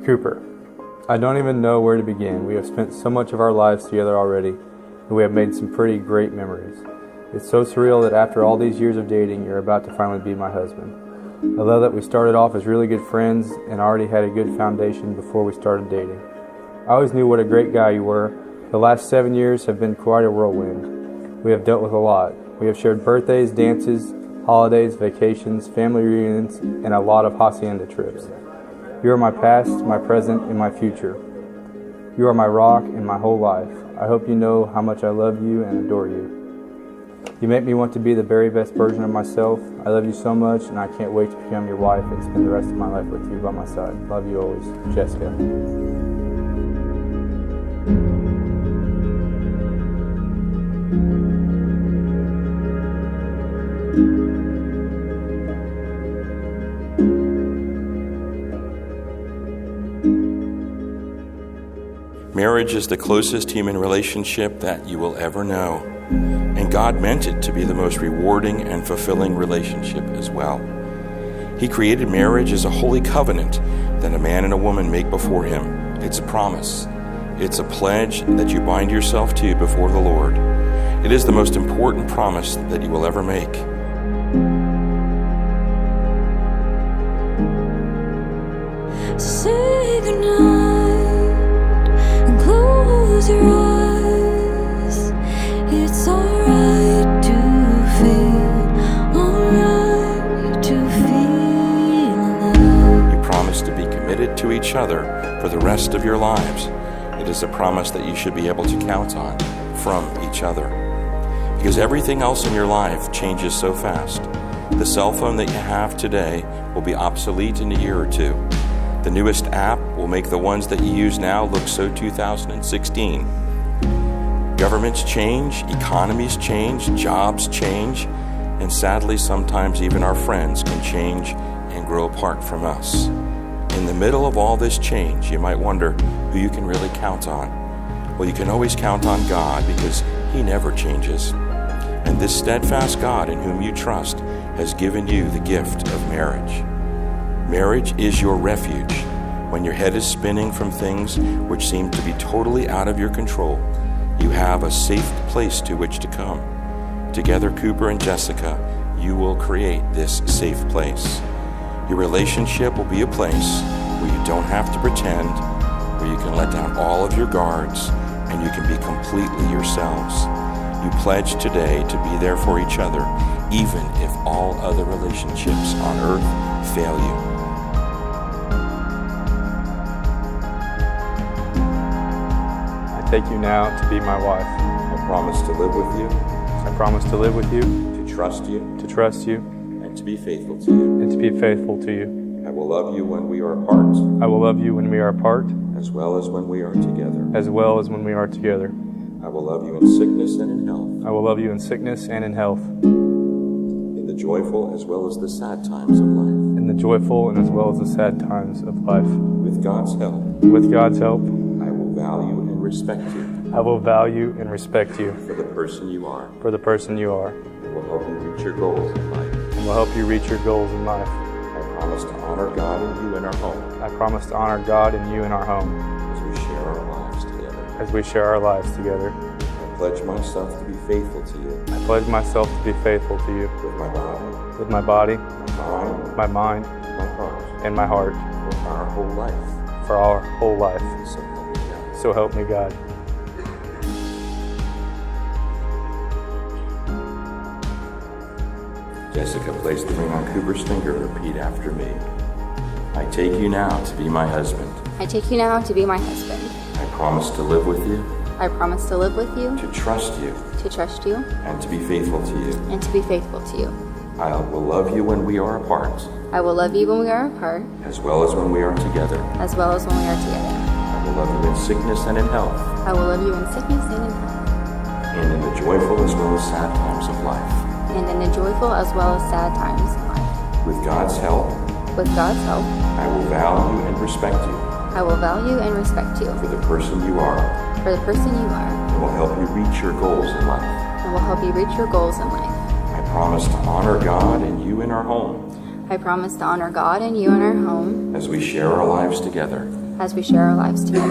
Cooper, I don't even know where to begin. We have spent so much of our lives together already, and we have made some pretty great memories. It's so surreal that after all these years of dating, you're about to finally be my husband. I love that we started off as really good friends and already had a good foundation before we started dating. I always knew what a great guy you were. The last 7 years have been quite a whirlwind. We have dealt with a lot. We have shared birthdays, dances, holidays, vacations, family reunions, and a lot of hacienda trips. You are my past, my present, and my future. You are my rock and my whole life. I hope you know how much I love you and adore you. You make me want to be the very best version of myself. I love you so much, and I can't wait to become your wife and spend the rest of my life with you by my side. Love you always, Jessica. Marriage is the closest human relationship that you will ever know, and God meant it to be the most rewarding and fulfilling relationship as well. He created marriage as a holy covenant that a man and a woman make before Him. It's a promise. It's a pledge that you bind yourself to before the Lord. It is the most important promise that you will ever make. Say goodnight. Close your eyes. It's alright to feel, alright to feel alive. You promise to be committed to each other for the rest of your lives. It is a promise that you should be able to count on from each other. Because everything else in your life changes so fast. The cell phone that you have today will be obsolete in a year or two. The newest app will make the ones that you use now look so 2016. Governments change, economies change, jobs change, and sadly sometimes even our friends can change and grow apart from us. In the middle of all this change, you might wonder who you can really count on. Well, you can always count on God because He never changes. And this steadfast God in whom you trust has given you the gift of marriage. Marriage is your refuge. When your head is spinning from things which seem to be totally out of your control, you have a safe place to which to come. Together, Cooper and Jessica, you will create this safe place. Your relationship will be a place where you don't have to pretend, where you can let down all of your guards, and you can be completely yourselves. You pledge today to be there for each other, even if all other relationships on earth fail you. I take you now to be my wife. I promise to live with you, I promise to live with you, to trust you, and to be faithful to you. to be faithful to you. I will love you when we are apart, I will love you when we are apart, as well as when we are together. as well as when we are together. I will love you in sickness and in health, I will love you in sickness and in health, in the joyful as well as the sad times of life. in the joyful and as well as the sad times of life. With God's help, With God's help, I will value and respect you I will value and respect you for the person you are, for the person you are, and will help you reach your goals in life. and will help you reach your goals in life. I promise to honor God and you in our home, I promise to honor God and you in our home as we share our lives together. as we share our lives together. I pledge myself to be faithful to you I pledge myself to be faithful to you with my body, with my body, my mind, my mind, my heart, and my heart for our whole life. for our whole life. So help me God. So help me God. Jessica, place the ring on Cooper's finger and repeat after me. I take you now to be my husband. I take you now to be my husband. I promise to live with you, I promise to live with you, to trust you, to trust you, and to be faithful to you. and to be faithful to you. I will love you when we are apart, I will love you when we are apart, as well as when we are together. as well as when we are together. I will love you in sickness and in health, I will love you in sickness and in health, and in the joyful as well as sad times of life. and in the joyful as well as sad times in life. With God's help, With God's help, I will value and respect you I will value and respect you for the person you are, for the person you are, and will help you reach your goals in life. and will help you reach your goals in life. I promise to honor God and you in our home, I promise to honor God and you in our home, as we share our lives together. as we share our lives together.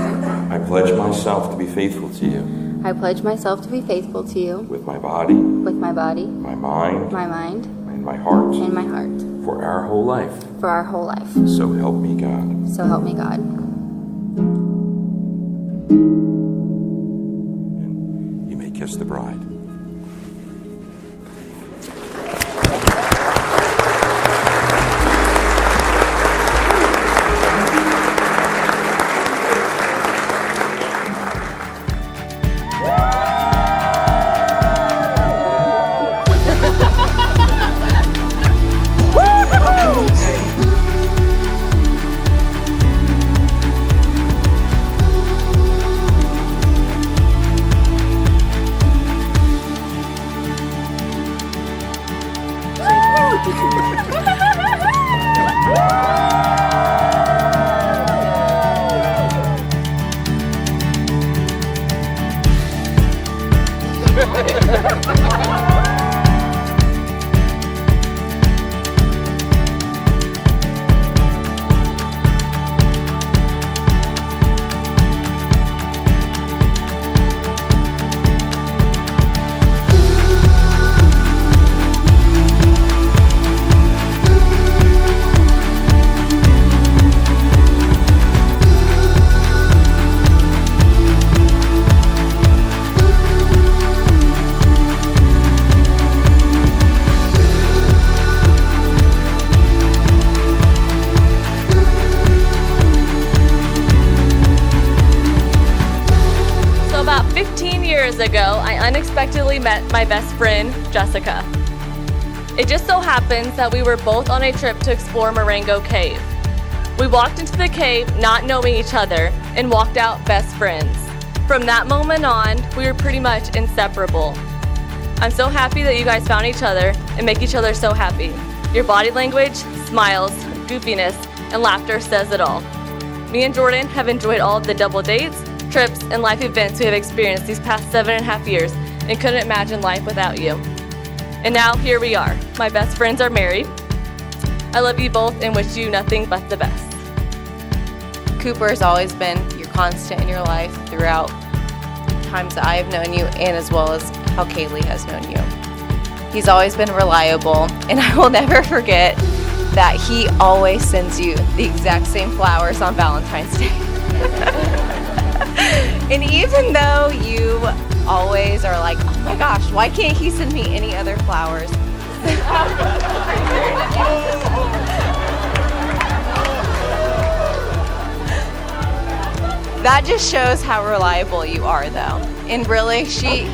I pledge myself to be faithful to you I pledge myself to be faithful to you with my body, with my body, my mind, my mind, and my heart and my heart for our whole life. for our whole life. So help me God. So help me God. And you may kiss the bride. About 15 years ago, I unexpectedly met my best friend, Jessica. It just so happens that we were both on a trip to explore Marengo Cave. We walked into the cave not knowing each other and walked out best friends. From that moment on, we were pretty much inseparable. I'm so happy that you guys found each other and make each other so happy. Your body language, smiles, goofiness, and laughter says it all. Me and Jordan have enjoyed all of the double dates, trips, and life events we have experienced these past 7.5 years and couldn't imagine life without you. And now here we are. My best friends are married. I love you both and wish you nothing but the best. Cooper has always been your constant in your life throughout the times that I have known you and as well as how Kaylee has known you. He's always been reliable, and I will never forget that he always sends you the exact same flowers on Valentine's Day. And even though you always are like, oh my gosh, why can't he send me any other flowers? That just shows how reliable you are, though. And really, she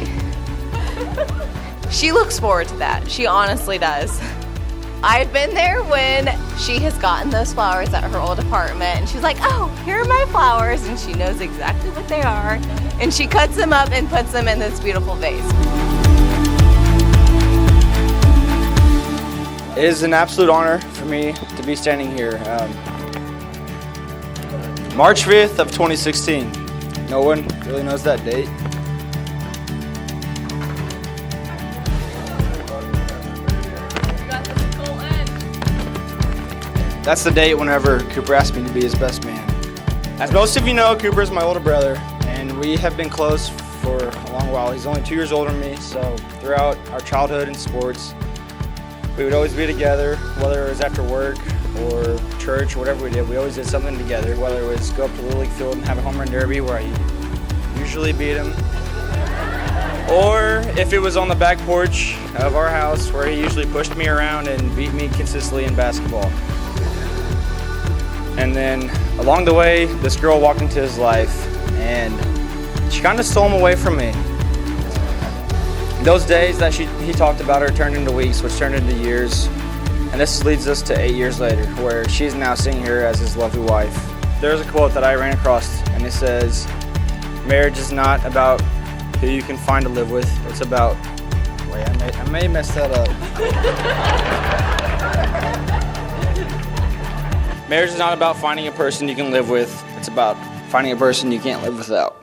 looks forward to that. She honestly does. I've been there when she has gotten those flowers at her old apartment, and she's like, oh, here are my flowers, and she knows exactly what they are, and she cuts them up and puts them in this beautiful vase. It is an absolute honor for me to be standing here. March 5th of 2016. No one really knows that date. That's the date whenever Cooper asked me to be his best man. As most of you know, Cooper is my older brother, and we have been close for a long while. He's only 2 years older than me, so throughout our childhood and sports, we would always be together, whether it was after work or church or whatever we did. We always did something together, whether it was go up to Little League Field and have a home run derby where I usually beat him, or if it was on the back porch of our house where he usually pushed me around and beat me consistently in basketball. And then along the way, this girl walked into his life, and she kind of stole him away from me. Those days that he talked about her turned into weeks, which turned into years. And this leads us to 8 years later, where she's now seeing her as his lovely wife. There's a quote that I ran across, and it says, marriage is not about who you can find to live with, it's about, wait, I may mess that up. Marriage is not about finding a person you can live with, it's about finding a person you can't live without.